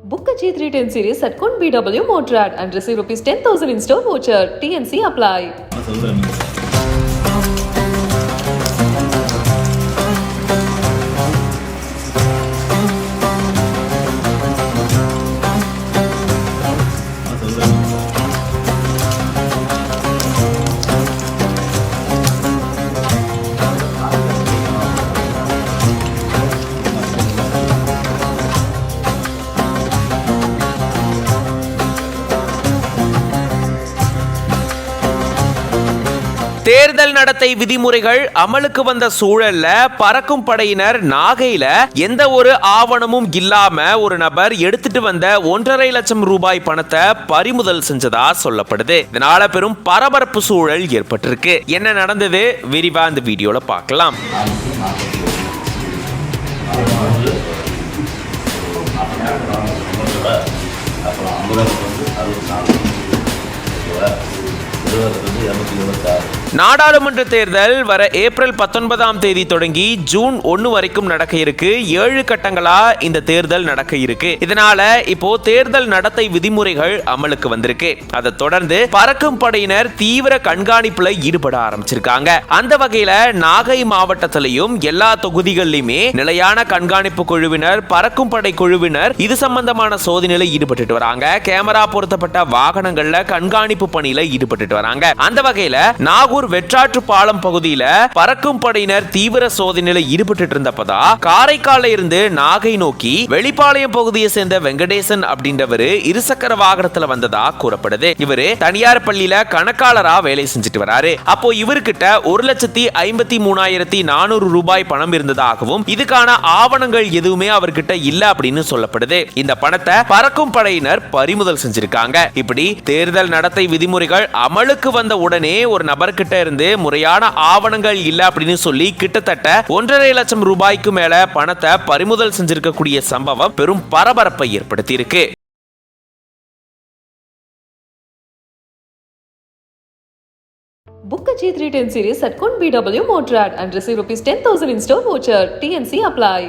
Book a G310 series at Kun BW Motorrad and receive rupees 10,000 in store voucher. TNC apply. தேர்தல் நடத்தை விதிமுறைகள் அமலுக்கு வந்த சூழல்ல பறக்கும் படையினர் நாகையில எந்த ஒரு ஆவணமும் இல்லாம ஒரு நபர் எடுத்துட்டு வந்த 1.5 லட்சம் ரூபாய் பணத்தை பறிமுதல் செஞ்சதா சொல்லப்படுது. இதனால பெரும் பரபரப்பு சூழல் ஏற்பட்டிருக்கு. என்ன நடந்தது விரிவா இந்த வீடியோல பார்க்கலாம். நாடாளுமன்ற தேர்தல் வர ஏப்ரல் 19ஆம் தேதி தொடங்கி ஜூன் 1 வரைக்கும் நடக்க இருக்கு. 7 கட்டங்களா இந்த தேர்தல் நடக்க இருக்கு. இதனால இப்போ தேர்தல் நடத்தை விதிமுறைகள் அமலுக்கு வந்திருக்கு. அதை தொடர்ந்து பறக்கும் படையினர் தீவிர கண்காணிப்புல ஈடுபட ஆரம்பிச்சிருக்காங்க. அந்த வகையில நாகை மாவட்டத்திலையும் எல்லா தொகுதிகளிலுமே நிலையான கண்காணிப்பு குழுவினர், பறக்கும் படை குழுவினர் இது சம்பந்தமான சோதனையில ஈடுபட்டு வராங்க. கேமரா பொருத்தப்பட்ட வாகனங்கள்ல கண்காணிப்பு பணியில ஈடுபட்டு வராங்க. அந்த வகையில நாகூர் வெற்றாற்று பாலம் பகுதியில பறக்கும் படையினர் தீவிர சோதனையில ஈடுபட்டு இருந்தப்பதா காரைக்கால இருந்து நாகை நோக்கி வெளிப்பாளையம் பகுதியை சேர்ந்த வெங்கடேசன் அப்படின்றவரு இருசக்கர வாகனத்துல வந்ததா கூறப்படுது. இவரு தனியார் பள்ளியில கணக்காளரா வேலை செஞ்சுட்டு வராரு. அப்போ இவர்கிட்ட 1,53,400 ரூபாய் பணம் இருந்ததாகவும் இதுக்கான ஆவணங்கள் எதுவுமே அவர்கிட்ட இல்ல அப்படின்னு சொல்லப்படுது. இந்த பணத்தை பறக்கும் படையினர் பறிமுதல் செஞ்சிருக்காங்க. இப்படி தேர்தல் நடத்தை விதிமுறைகள் அமலுக்கு வந்த உடனே ஒரு நபர்கிட்ட இருந்து முறையான ஆவணங்கள் இல்ல அப்படின்னு சொல்லி கிட்டத்தட்ட 1.5 லட்சம் ரூபாய்க்கு மேல பணத்தை பறிமுதல் செஞ்சிருக்கக்கூடிய சம்பவம் பெரும் பரபரப்பை ஏற்படுத்தி இருக்கு. Book a G310 series at Kun BW Motorrad and receive rupees 10,000 in store voucher. TNC apply.